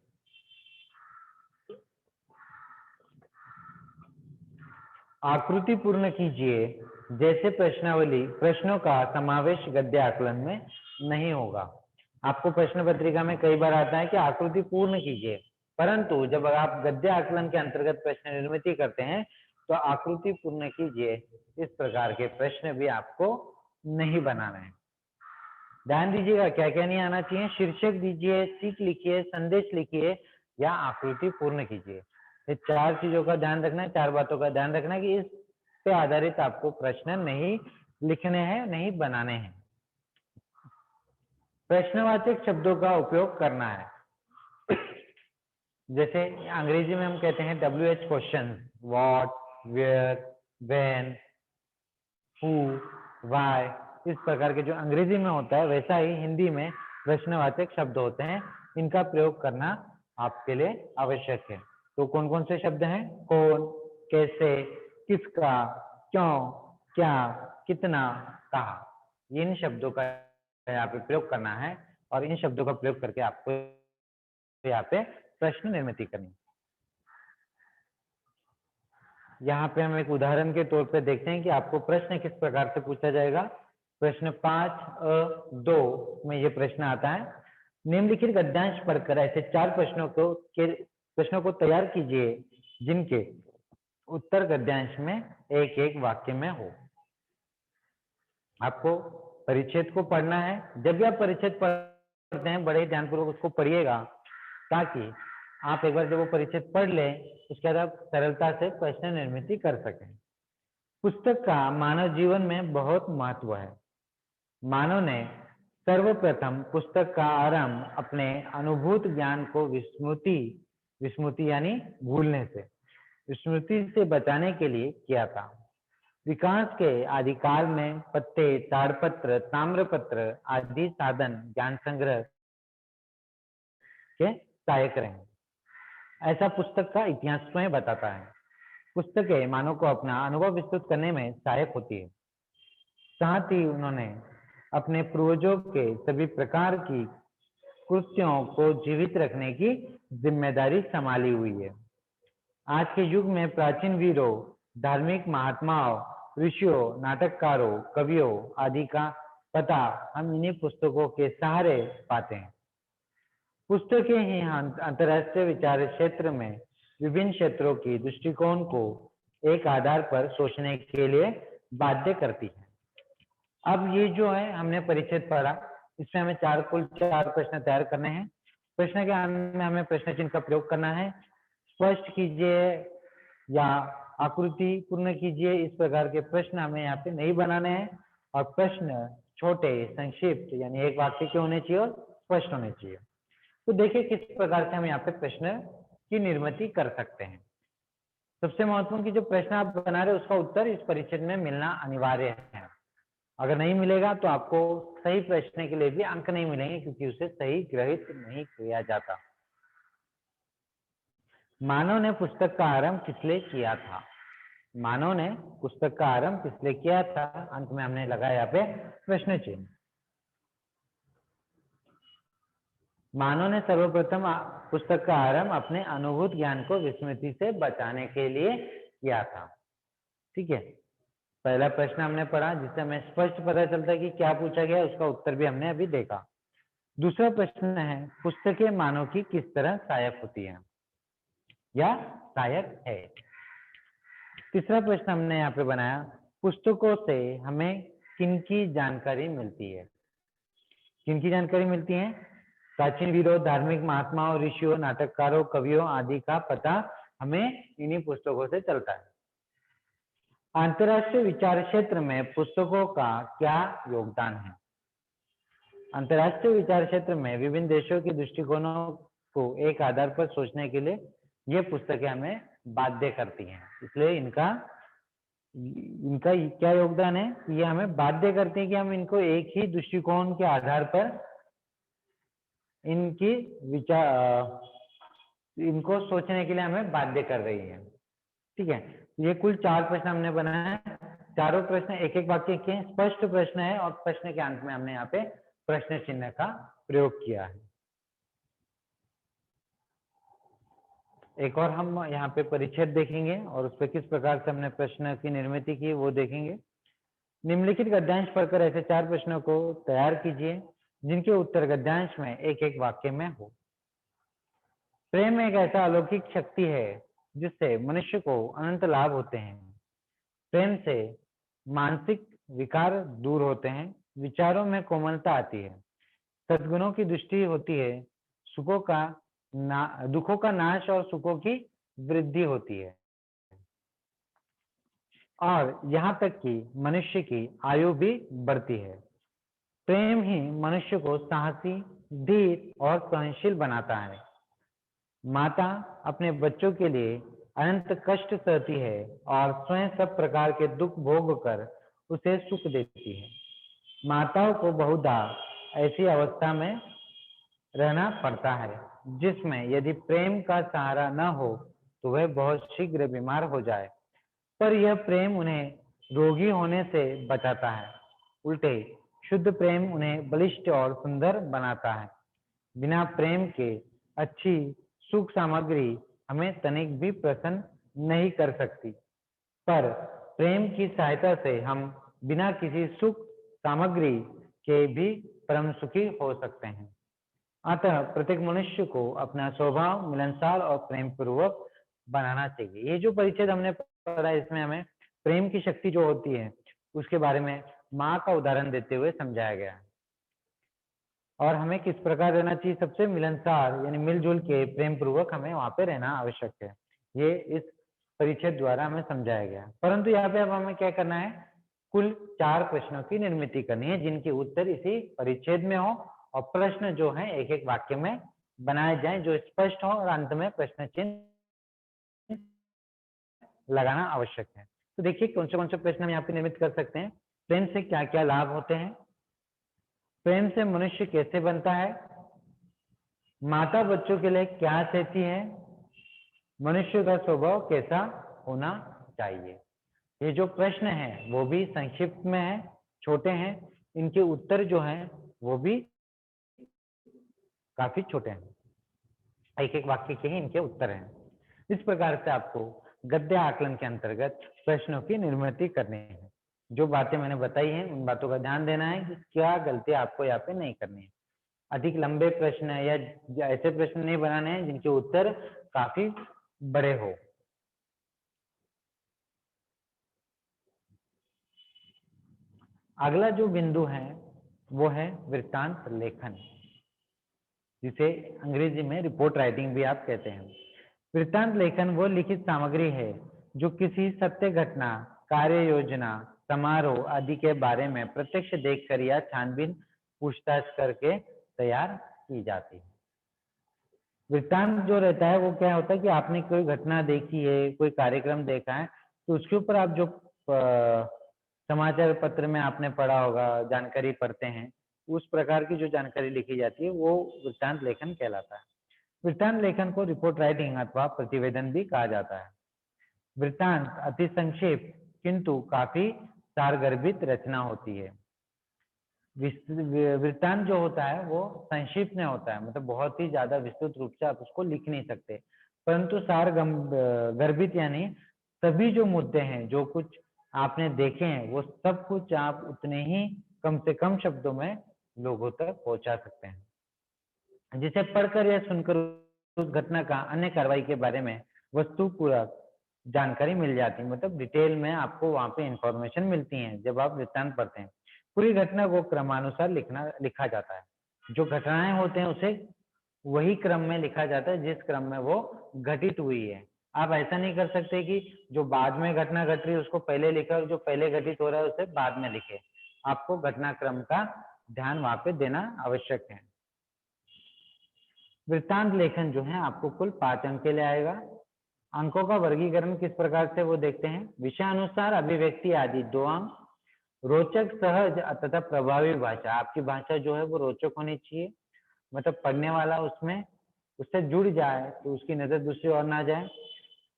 आकृति पूर्ण कीजिए जैसे प्रश्नावली प्रश्नों का समावेश गद्य आकलन में नहीं होगा। आपको प्रश्न पत्रिका में कई बार आता है कि आकृति पूर्ण कीजिए, परंतु जब आप गद्य आकलन के अंतर्गत प्रश्न निर्मित करते हैं तो आकृति पूर्ण कीजिए, इस प्रकार के प्रश्न भी आपको नहीं बनाना है। ध्यान दीजिएगा क्या क्या नहीं आना चाहिए। शीर्षक दीजिए, सीख लिखिए, संदेश लिखिए या आकृति पूर्ण कीजिए। ये 4 चीजों का ध्यान रखना है, 4 बातों का ध्यान रखना है कि इस पे आधारित आपको प्रश्न नहीं लिखने हैं, नहीं बनाने हैं। प्रश्नवाचक शब्दों का उपयोग करना है। जैसे अंग्रेजी में हम कहते हैं WH question, what, where, when, who, why, इस प्रकार के जो अंग्रेजी में होता है वैसा ही हिंदी में प्रश्नवाचक शब्द होते हैं। इनका प्रयोग करना आपके लिए आवश्यक है। तो कौन कौन से शब्द हैं? कौन, कैसे, किसका, क्यों, क्या, कितना, कहा, इन शब्दों का यहाँ पे प्रयोग करना है और इन शब्दों का प्रयोग करके आपको यहाँ पे प्रश्न निर्मित करनी। यहाँ पे हम एक उदाहरण के तौर पे देखते हैं कि आपको प्रश्न किस प्रकार से पूछा जाएगा। प्रश्न 5(2) में ये प्रश्न आता है, निम्नलिखित गद्यांश पढ़कर ऐसे 4 प्रश्नों को तैयार कीजिए जिनके उत्तर गद्यांश में एक एक वाक्य में हो। आपको परिच्छेद को पढ़ना है। जब भी आप परिच्छेद पढ़ते हैं बड़े ध्यानपूर्वक उसको पढ़िएगा, ताकि आप एक बार जब वो परिच्छेद पढ़ ले उसके बाद आप सरलता से प्रश्न निर्मित कर सकें। पुस्तक का मानव जीवन में बहुत महत्व है। मानव ने सर्वप्रथम पुस्तक का आरंभ अपने अनुभूत ज्ञान को विस्मृति यानी भूलने से, विस्मृति से बचाने के लिए किया था। विकास के आदिकाल में पत्ते, ताड़पत्र, ताम्रपत्र आदि साधन ज्ञान संग्रह के सहायक रहे। ऐसा पुस्तक का इतिहास स्वयं बताता है। पुस्तकें मानव को अपना अनुभव विस्तृत करने में सहायक होती है। साथ ही उन्होंने अपने पूर्वजों के सभी प्रकार की कृत्यों को जीवित रखने की जिम्मेदारी संभाली हुई है। आज के युग में प्राचीन वीरों, धार्मिक महात्माओं, ऋषियों, नाटककारों, कवियों आदि का पता हम इन्हीं पुस्तकों के सहारे पाते हैं। पुस्तकें ही अंतर्राष्ट्रीय विचार क्षेत्र में विभिन्न क्षेत्रों की दृष्टिकोण को एक आधार पर सोचने के लिए बाध्य करती है। अब ये जो है हमने परिच्छेद पढ़ा, इसमें हमें कुल चार प्रश्न तैयार करने हैं। प्रश्न के अंत में हमें प्रश्न चिन्ह का प्रयोग करना है। स्पष्ट कीजिए या आकृति पूर्ण कीजिए, इस प्रकार के प्रश्न हमें यहाँ पे नहीं बनाने हैं। और प्रश्न छोटे, संक्षिप्त यानी एक वाक्य के होने चाहिए और स्पष्ट होने चाहिए। तो देखिए किस प्रकार से हम यहाँ पे प्रश्न की निर्मिति कर सकते हैं। सबसे महत्वपूर्ण कि जो प्रश्न आप बना रहे हैं उसका उत्तर इस परिच्छेद में मिलना अनिवार्य है। अगर नहीं मिलेगा तो आपको सही प्रश्न के लिए भी अंक नहीं मिलेंगे, क्योंकि उसे सही ग्रहित नहीं किया जाता। मानव ने पुस्तक का आरंभ किस लिए किया था? मानव ने पुस्तक का आरंभ किस लिए किया था? अंत में हमने लगाया यहाँ पे प्रश्न चिन्ह। मानव ने सर्वप्रथम पुस्तक का आरंभ अपने अनुभूत ज्ञान को विस्मृति से बचाने के लिए किया था। ठीक है, पहला प्रश्न हमने पढ़ा जिससे हमें स्पष्ट पता चलता है कि क्या पूछा गया, उसका उत्तर भी हमने अभी देखा। दूसरा प्रश्न है पुस्तकें मानव की किस तरह सहायक होती है या सहायक है। तीसरा प्रश्न हमने यहाँ पे बनाया पुस्तकों से हमें किनकी जानकारी मिलती है। किनकी जानकारी मिलती है? प्राचीन वीरों, धार्मिक महात्माओं, ऋषियों, नाटककारों, कवियों आदि का पता हमें इन्हीं पुस्तकों से चलता है। अंतर्राष्ट्रीय विचार क्षेत्र में पुस्तकों का क्या योगदान है? अंतर्राष्ट्रीय विचार क्षेत्र में विभिन्न देशों के दृष्टिकोणों को एक आधार पर सोचने के लिए ये पुस्तकें हमें बाध्य करती हैं। इसलिए इनका क्या योगदान है? ये हमें बाध्य करती है कि हम इनको एक ही दृष्टिकोण के आधार पर इनको सोचने के लिए हमें बाध्य कर रही है। ठीक है, ये कुल 4 प्रश्न हमने बनाए हैं। चारों प्रश्न एक एक वाक्य के स्पष्ट प्रश्न है और प्रश्न के अंत में हमने यहाँ पे प्रश्न चिन्ह का प्रयोग किया है। एक और हम यहाँ पे परिच्छेद देखेंगे और उस पर किस प्रकार से हमने प्रश्न की निर्मिति की वो देखेंगे। निम्नलिखित गद्यांश पढ़कर ऐसे 4 प्रश्नों को तैयार कीजिए जिनके उत्तर गद्यांश में एक एक वाक्य में हो। प्रेम एक ऐसा अलौकिक शक्ति है जिससे मनुष्य को अनंत लाभ होते हैं। प्रेम से मानसिक विकार दूर होते हैं, विचारों में कोमलता आती है, सद्गुणों की दृष्टि होती है, दुखों का नाश और सुखों की वृद्धि होती है, और यहाँ तक कि मनुष्य की आयु भी बढ़ती है। प्रेम ही मनुष्य को साहसी, धीर और सहनशील बनाता है। माता अपने बच्चों के लिए अनंत कष्ट सहती है और स्वयं सब प्रकार के दुख भोग कर उसे सुख देती है। माताओं को बहुधा ऐसी अवस्था में रहना पड़ता है जिसमें यदि प्रेम का सहारा न हो तो वह बहुत शीघ्र बीमार हो जाए, पर यह प्रेम उन्हें रोगी होने से बचाता है। उल्टे शुद्ध प्रेम उन्हें बलिष्ठ और सुंदर बनाता है। बिना प्रेम के अच्छी सुख सामग्री हमें तनिक भी प्रसन्न नहीं कर सकती, पर प्रेम की सहायता से हम बिना किसी सुख सामग्री के भी परम सुखी हो सकते हैं। अतः प्रत्येक मनुष्य को अपना स्वभाव मिलनसार और प्रेम पूर्वक बनाना चाहिए। ये जो परिच्छेद हमने पढ़ा इसमें हमें प्रेम की शक्ति जो होती है उसके बारे में माँ का उदाहरण देते हुए समझाया गया है, और हमें किस प्रकार रहना चाहिए, सबसे मिलनसार यानी मिलजुल के प्रेम पूर्वक हमें वहां पे रहना आवश्यक है। ये इस परिच्छेद द्वारा हमें समझाया गया। परंतु यहाँ पे अब हमें क्या करना है, कुल 4 प्रश्नों की निर्मित करनी है जिनके उत्तर इसी परिच्छेद में हो और प्रश्न जो है एक एक वाक्य में बनाए जाएं जो स्पष्ट हो और अंत में प्रश्न चिन्ह लगाना आवश्यक है। तो देखिए कौन से प्रश्न हम यहाँ पे निर्मित कर सकते हैं। प्रेम से क्या क्या लाभ होते हैं, प्रेम से मनुष्य कैसे बनता है, माता बच्चों के लिए क्या कहती है, मनुष्य का स्वभाव कैसा होना चाहिए। ये जो प्रश्न है वो भी संक्षिप्त में है, छोटे हैं, इनके उत्तर जो हैं वो भी काफी छोटे हैं, एक एक वाक्य के ही इनके उत्तर हैं। इस प्रकार से आपको गद्य आकलन के अंतर्गत प्रश्नों की निर्मित करनी है। जो बातें मैंने बताई हैं उन बातों का ध्यान देना है कि क्या गलती आपको यहाँ पे नहीं करनी है। अधिक लंबे प्रश्न या ऐसे प्रश्न नहीं बनाने हैं जिनके उत्तर काफी बड़े हो। अगला जो बिंदु है वो है वृत्तांत लेखन, जिसे अंग्रेजी में रिपोर्ट राइटिंग भी आप कहते हैं। वृत्तांत लेखन वो लिखित सामग्री है जो किसी सत्य घटना, कार्य योजना, समारोह आदि के बारे में प्रत्यक्ष देखकर या छानबीन पूछताछ करके तैयार की जाती है। वृत्तांत जो रहता है वो क्या होता है कि आपने कोई घटना देखी है, कोई कार्यक्रम देखा है, तो उसके ऊपर आप जो समाचार पत्र में आपने पढ़ा होगा, जानकारी पढ़ते हैं, उस प्रकार की जो जानकारी लिखी जाती है वो वृत्तांत लेखन कहलाता है। वृत्तांत लेखन को रिपोर्ट राइटिंग अथवा प्रतिवेदन भी कहा जाता है। वृत्तांत अति संक्षेप किंतु काफी सारगर्भित रचना होती है। वृत्तांत जो होता है वो संक्षिप्त में होता है, मतलब बहुत ही ज्यादा विस्तृत रूप से आप उसको लिख नहीं सकते, परंतु सार गर्भित यानी सभी जो मुद्दे हैं, जो कुछ आपने देखे हैं, वो सब कुछ आप उतने ही कम से कम शब्दों में लोगों तक पहुंचा सकते हैं, जिसे पढ़कर या सुनकर उस घटना का अन्य कार्रवाई के बारे में वस्तुपूर्वक जानकारी मिल जाती है। मतलब डिटेल में आपको वहां पे इंफॉर्मेशन मिलती है जब आप वृत्तांत पढ़ते हैं। पूरी घटना को क्रमानुसार लिखा जाता है। जो घटनाएं होते हैं उसे वही क्रम में लिखा जाता है जिस क्रम में वो घटित हुई है। आप ऐसा नहीं कर सकते कि जो बाद में घटना घट रही है उसको पहले लिखा और जो पहले घटित हो रहा है उसे बाद में लिखे। आपको घटनाक्रम का ध्यान वहां पे देना आवश्यक है। वृत्तांत लेखन जो है आपको कुल 5 अंक के लिए आएगा। अंकों का वर्गीकरण किस प्रकार से वो देखते हैं। विषयानुसार, अभिव्यक्ति आदि 2 अंक। रोचक, सहज तथा प्रभावी भाषा, आपकी भाषा जो है वो रोचक होनी चाहिए, मतलब पढ़ने वाला उसमें उससे जुड़ जाए तो उसकी नजर दूसरी ओर ना जाए।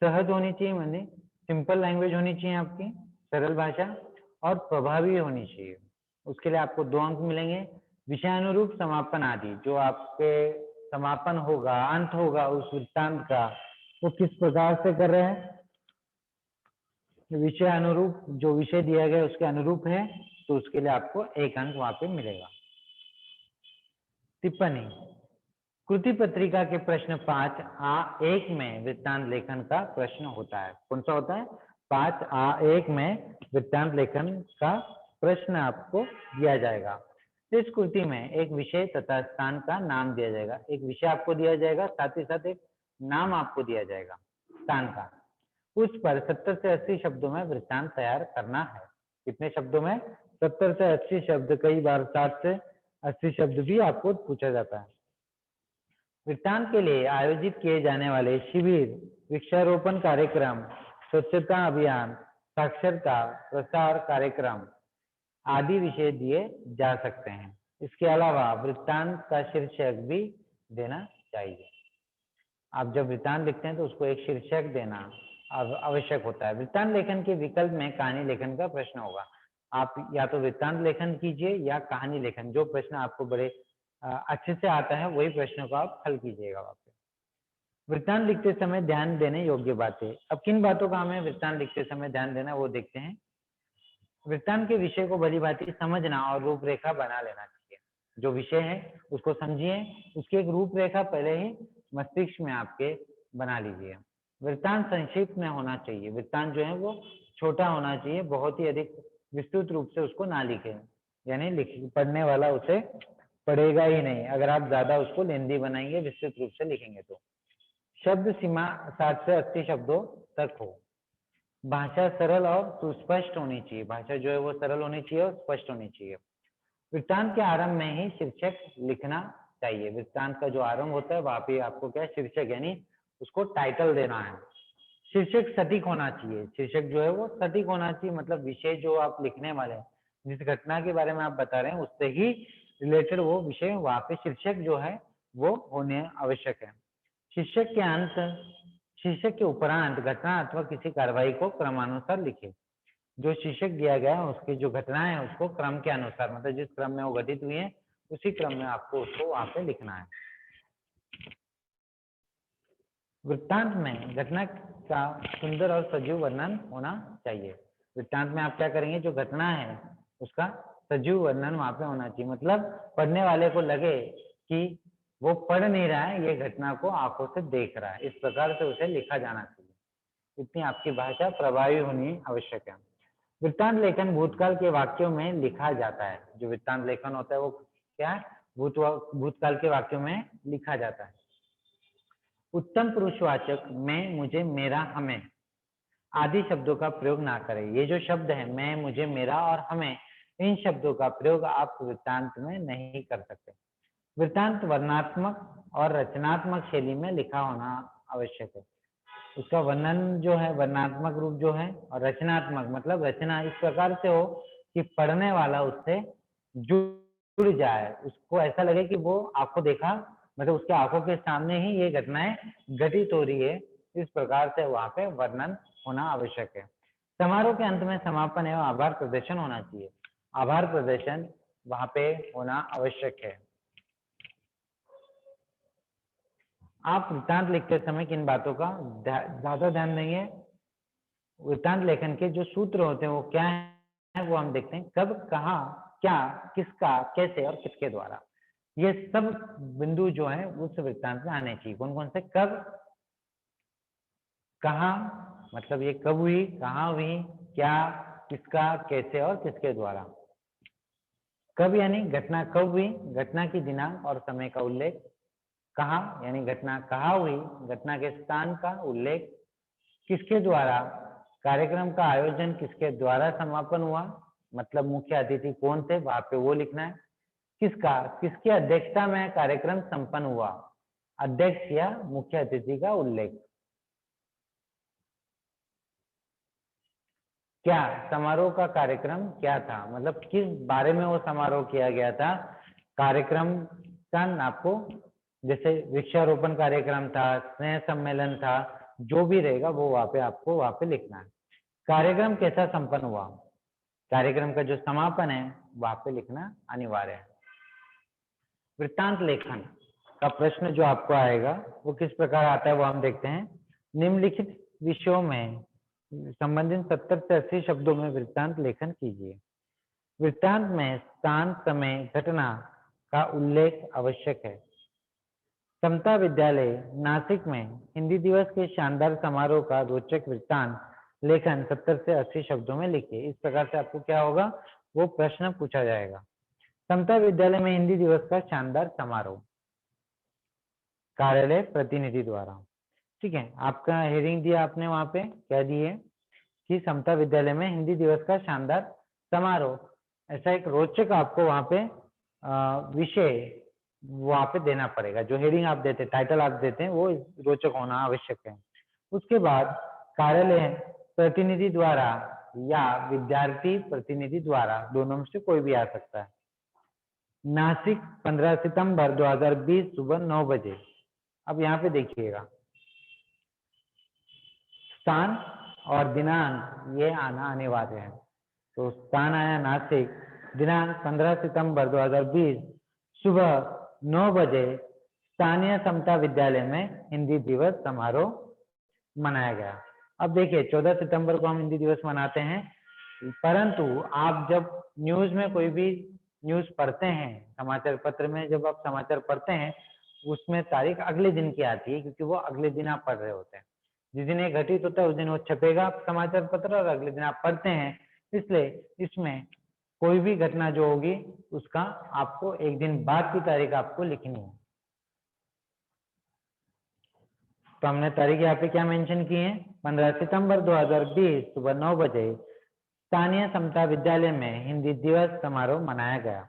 सहज होनी चाहिए, माने सिंपल लैंग्वेज होनी चाहिए आपकी, सरल भाषा, और प्रभावी होनी चाहिए। उसके लिए आपको 2 अंक मिलेंगे। विषयानुरूप समापन आदि, जो आपके समापन होगा, अंत होगा उस वृत्तांत का, वो किस प्रकार से कर रहे हैं। विषय अनुरूप, जो विषय दिया गया उसके अनुरूप है, तो उसके लिए आपको 1 अंक वहां पे मिलेगा। टिप्पणी, कृति पत्रिका के प्रश्न 5A1 में वृत्तांत लेखन का प्रश्न होता है। कौन सा होता है? 5A1 में वृत्तांत लेखन का प्रश्न आपको दिया जाएगा। इस कृति में एक विषय तथा स्थान का नाम दिया जाएगा। एक विषय आपको दिया जाएगा, साथ ही साथ एक नाम आपको दिया जाएगा स्थान का। उस पर 70 से 80 शब्दों में वृत्तांत तैयार करना है। कितने शब्दों में? 70 से 80 शब्द, कई बार 60 से 80 शब्द भी आपको पूछा जाता है। वृत्तांत के लिए आयोजित किए जाने वाले शिविर, वृक्षारोपण कार्यक्रम, स्वच्छता अभियान, साक्षरता प्रसार कार्यक्रम आदि विषय दिए जा सकते हैं। इसके अलावा वृत्तांत का शीर्षक भी देना चाहिए। आप जब वृत्तांत लिखते हैं तो उसको एक शीर्षक देना आवश्यक होता है। वृत्तांत लेखन के विकल्प में कहानी लेखन का प्रश्न होगा। आप या तो वृत्तांत लेखन कीजिए या कहानी लेखन, जो प्रश्न आपको बड़े अच्छे से आता है वही प्रश्नों को आप हल कीजिएगा वहां पे। वृत्तांत लिखते समय ध्यान देने योग्य बातें। अब किन बातों का हमें वृत्तांत लिखते समय ध्यान देना वो देखते हैं। वृत्तांत के विषय को भली भांति समझना और रूपरेखा बना लेना चाहिए। जो विषय है उसको समझिए, उसकी एक रूपरेखा पहले ही मस्तिष्क में आपके बना लीजिए। वृत्तांत संक्षिप्त में होना चाहिए। वृत्तांत जो है वो छोटा होना चाहिए, बहुत ही अधिक विस्तृत रूप से उसको ना लिखें, यानी पढ़ने वाला उसे पढ़ेगा ही नहीं अगर आप ज्यादा उसको लेंदी बनाएंगे, विस्तृत रूप से लिखेंगे तो। शब्द सीमा 60 से 80 शब्दों तक हो। भाषा सरल और सुस्पष्ट होनी चाहिए, भाषा जो है वो सरल होनी चाहिए और स्पष्ट होनी चाहिए। वृत्तांत के आरंभ में ही शीर्षक लिखना चाहिए। वृत्तांत का जो आरंभ होता है वहां पे आपको क्या शीर्षक यानी उसको टाइटल देना है। शीर्षक सटीक होना चाहिए, शीर्षक जो है वो सटीक होना चाहिए, मतलब विषय जो आप लिखने वाले हैं, जिस घटना के बारे में आप बता रहे हैं उससे ही रिलेटेड वो विषय वहां पे शीर्षक जो है वो होने आवश्यक है। शीर्षक के अंत, शीर्षक के उपरांत घटना अथवा किसी कार्रवाई को क्रमानुसार लिखे। जो शीर्षक दिया गया है उसकी जो घटना है उसको क्रम के अनुसार, मतलब जिस क्रम में वो घटित हुई है उसी क्रम में आपको उसको वहां पे लिखना है। वृत्तांत में घटना का सुंदर और सजीव वर्णन होना चाहिए। वृत्तांत में आप क्या करेंगे, जो घटना है उसका सजीव वर्णन वहां पे होना चाहिए, मतलब पढ़ने वाले को लगे कि वो पढ़ नहीं रहा है, ये घटना को आंखों से देख रहा है। इस प्रकार से उसे लिखा जाना चाहिए। इतनी आपकी भाषा प्रभावी होनी आवश्यक है। वृत्तांत लेखन भूतकाल के वाक्यों में लिखा जाता है। जो वृत्तांत लेखन होता है वो क्या है, भूतकाल के वाक्यों में लिखा जाता है। उत्तम पुरुषवाचक में, मुझे, मेरा, हमें आदि शब्दों का प्रयोग ना करें। ये जो शब्द है मैं, मुझे, मेरा और हमें, इन शब्दों का प्रयोग आप वृत्तांत में नहीं कर सकते। वृत्तांत वर्णनात्मक और रचनात्मक शैली में लिखा होना आवश्यक है। उसका वर्णन जो है वर्णनात्मक रूप जो है और रचनात्मक मतलब रचना इस प्रकार से हो कि पढ़ने वाला उससे जुड़ जाए, उसको ऐसा लगे कि वो आंखों देखा, मतलब उसके आंखों के सामने ही ये घटनाएं घटित हो रही है। इस प्रकार से वहां पे वर्णन होना आवश्यक है। समारोह के अंत में समापन एवं आभार प्रदर्शन होना चाहिए। आभार प्रदर्शन वहां पे होना आवश्यक है। आप वृत्तांत लिखते समय किन बातों का ज्यादा ध्यान देंगे? वृत्तांत लेखन के जो सूत्र होते हैं वो क्या है वो हम देखते हैं। कब, कहाँ, क्या, किसका, कैसे और किसके द्वारा, ये सब बिंदु जो है उस वृत्तांत में आने चाहिए। कौन कौन से? कब, कहाँ, मतलब ये कब हुई, कहाँ हुई, क्या, किसका, कैसे और किसके द्वारा। कब यानी घटना कब हुई, घटना की दिनांक और समय का उल्लेख। कहाँ यानी घटना कहाँ हुई, घटना के स्थान का उल्लेख। किसके द्वारा, कार्यक्रम का आयोजन किसके द्वारा समापन हुआ, मतलब मुख्य अतिथि कौन थे वहां पे वो लिखना है। किसका, किसकी अध्यक्षता में कार्यक्रम संपन्न हुआ, अध्यक्ष या मुख्य अतिथि का उल्लेख। क्या, समारोह का कार्यक्रम क्या था, मतलब किस बारे में वो समारोह किया गया था। कार्यक्रम का आपको, जैसे वृक्षारोपण कार्यक्रम था, स्नेह सम्मेलन था, जो भी रहेगा वो वहां पे आपको वहां पे लिखना है। कार्यक्रम कैसा संपन्न हुआ, कार्यक्रम का जो समापन है वहां पे लिखना अनिवार्य है। वृत्तांत लेखन का प्रश्न जो आपको आएगा वो किस प्रकार आता है वो हम देखते हैं। निम्नलिखित विषयों में संबंधित 70 से 80 शब्दों में वृत्तांत लेखन कीजिए। वृत्तांत में स्थान, समय, घटना का उल्लेख आवश्यक है। समता विद्यालय नासिक में हिंदी दिवस के शानदार समारोह का रोचक वृत्तांत लेखन 70 से 80 शब्दों में लिखिए। इस प्रकार से आपको क्या होगा, वो प्रश्न पूछा जाएगा। समता विद्यालय में हिंदी दिवस का शानदार समारोह, कार्यालय प्रतिनिधि द्वारा। ठीक है, आपका हेडिंग दिया आपने वहां पे क्या दी है कि समता विद्यालय में हिंदी दिवस का शानदार समारोह। ऐसा एक रोचक आपको वहां पे विषय वहां पे देना पड़ेगा। जो हेडिंग आप देते, टाइटल आप देते हैं वो रोचक होना आवश्यक है। उसके बाद कार्यालय प्रतिनिधि द्वारा या विद्यार्थी प्रतिनिधि द्वारा, दोनों में से कोई भी आ सकता है। नासिक 15 सितंबर 2020 सुबह 9 बजे। अब यहाँ पे देखिएगा स्थान और दिनांक ये आना अनिवार्य है। तो स्थान आया नासिक, दिनांक 15 सितंबर 2020 सुबह 9 बजे स्थानीय समता विद्यालय में हिंदी दिवस समारोह मनाया गया। अब देखिए 14 सितंबर को हम हिंदी दिवस मनाते हैं, परंतु आप जब न्यूज में कोई भी न्यूज पढ़ते हैं, समाचार पत्र में जब आप समाचार पढ़ते हैं उसमें तारीख अगले दिन की आती है, क्योंकि वो अगले दिन आप पढ़ रहे होते हैं। जिस दिन ये घटित होता है उस दिन वो छपेगा समाचार पत्र और अगले दिन आप पढ़ते हैं। इसलिए इसमें कोई भी घटना जो होगी उसका आपको एक दिन बाद की तारीख आपको लिखनी है। तो हमने तारीख यहाँ पे क्या मेंशन की है, 15 सितंबर 2020 सुबह 9 बजे स्थानीय समता विद्यालय में हिंदी दिवस समारोह मनाया गया।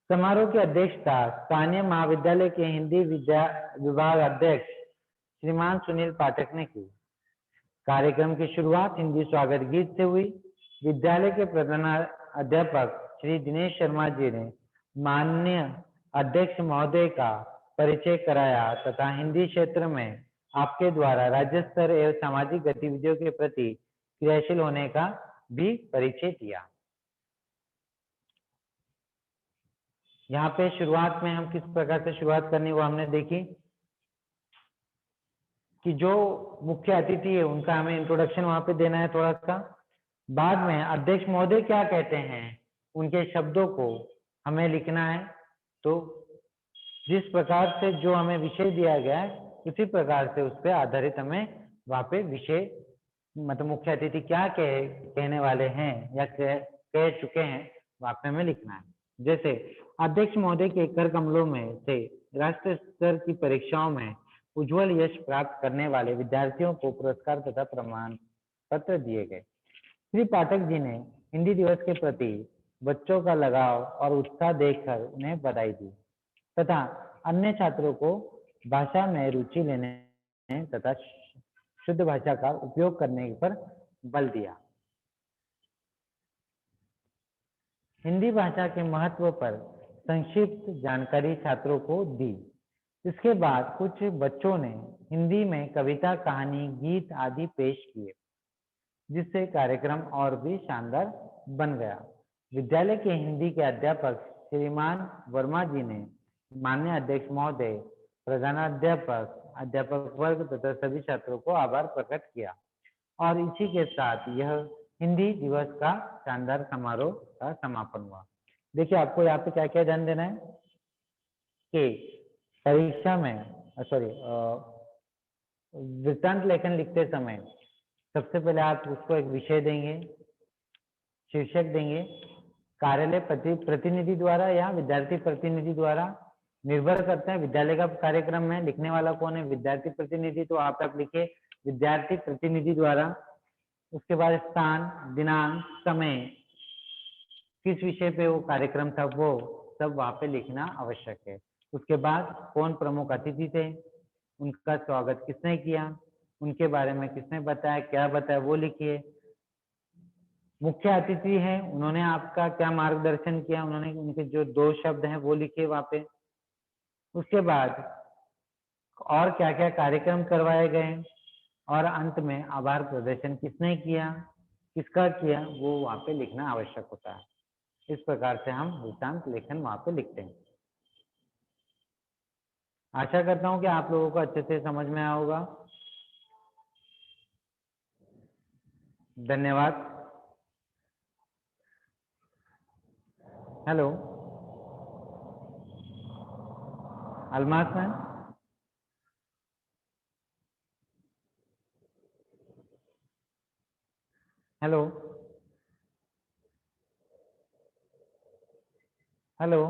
समारोह की अध्यक्षता स्थानीय महाविद्यालय के हिंदी विभाग अध्यक्ष श्रीमान सुनील पाठक ने की। कार्यक्रम की शुरुआत हिंदी स्वागत गीत से हुई। विद्यालय के प्रधान अध्यापक श्री दिनेश शर्मा जी ने माननीय अध्यक्ष महोदय का परिचय कराया तथा हिंदी क्षेत्र में आपके द्वारा राज्य स्तर एवं सामाजिक गतिविधियों के प्रति क्रियाशील होने का भी परिचय दिया। यहाँ पे शुरुआत में हम किस प्रकार से शुरुआत करनी वो हमने देखी कि जो मुख्य अतिथि है उनका हमें इंट्रोडक्शन वहां पे देना है थोड़ा सा। बाद में अध्यक्ष महोदय क्या कहते हैं उनके शब्दों को हमें लिखना है। तो जिस प्रकार से जो हमें विषय दिया गया है उसी प्रकार से उस पर आधारित हमें वहां पे विषय मतलब मुख्य अतिथि क्या कहने वाले हैं या कह चुके हैं वहां पे हमें लिखना है। जैसे अध्यक्ष महोदय के कर कमलों में से राष्ट्रीय स्तर की परीक्षाओं में उज्जवल यश प्राप्त करने वाले विद्यार्थियों को पुरस्कार तथा प्रमाण पत्र दिए गए। श्री पाठक जी ने हिंदी दिवस के प्रति बच्चों का लगाव और उत्साह देखकर उन्हें बधाई दी तथा अन्य छात्रों को भाषा में रुचि लेने तथा शुद्ध भाषा का उपयोग करने पर बल दिया। हिंदी भाषा के महत्व पर संक्षिप्त जानकारी छात्रों को दी। इसके बाद कुछ बच्चों ने हिंदी में कविता, कहानी, गीत आदि पेश किए जिससे कार्यक्रम और भी शानदार बन गया। विद्यालय के हिंदी के अध्यापक श्रीमान वर्मा जी ने माननीय अध्यक्ष महोदय, प्रधानाध्यापक, अध्यापक वर्ग तथा सभी छात्रों को आभार प्रकट किया और इसी के साथ यह हिंदी दिवस का शानदार समारोह का समापन हुआ। देखिए आपको यहाँ पे क्या क्या ध्यान देना है कि परीक्षा में वृत्तांत लेखन लिखते समय सबसे पहले आप उसको एक विषय देंगे, शीर्षक देंगे, कार्यालय प्रतिनिधि द्वारा या विद्यार्थी प्रतिनिधि द्वारा, निर्भर करता है विद्यालय का कार्यक्रम में लिखने वाला कौन है, विद्यार्थी प्रतिनिधि, तो आप लिखे विद्यार्थी प्रतिनिधि द्वारा। उसके बाद स्थान, दिनांक, समय, किस विषय पे वो कार्यक्रम था वो सब वहां पे लिखना आवश्यक है। उसके बाद कौन प्रमुख अतिथि थे, उनका स्वागत किसने किया, उनके बारे में किसने बताया, क्या बताया वो लिखिए। मुख्य अतिथि हैं, उन्होंने आपका क्या मार्गदर्शन किया, उन्होंने उनके जो 2 शब्द हैं वो लिखिए वहां पे। उसके बाद और क्या क्या कार्यक्रम करवाए गए और अंत में आभार प्रदर्शन किसने किया, किसका किया, वो वहां पे लिखना आवश्यक होता है। इस प्रकार से हम वृत्तांत लेखन वहां पे लिखते हैं। आशा करता हूं कि आप लोगों को अच्छे से समझ में आया होगा। धन्यवाद। Hello Almas ma'am, hello hello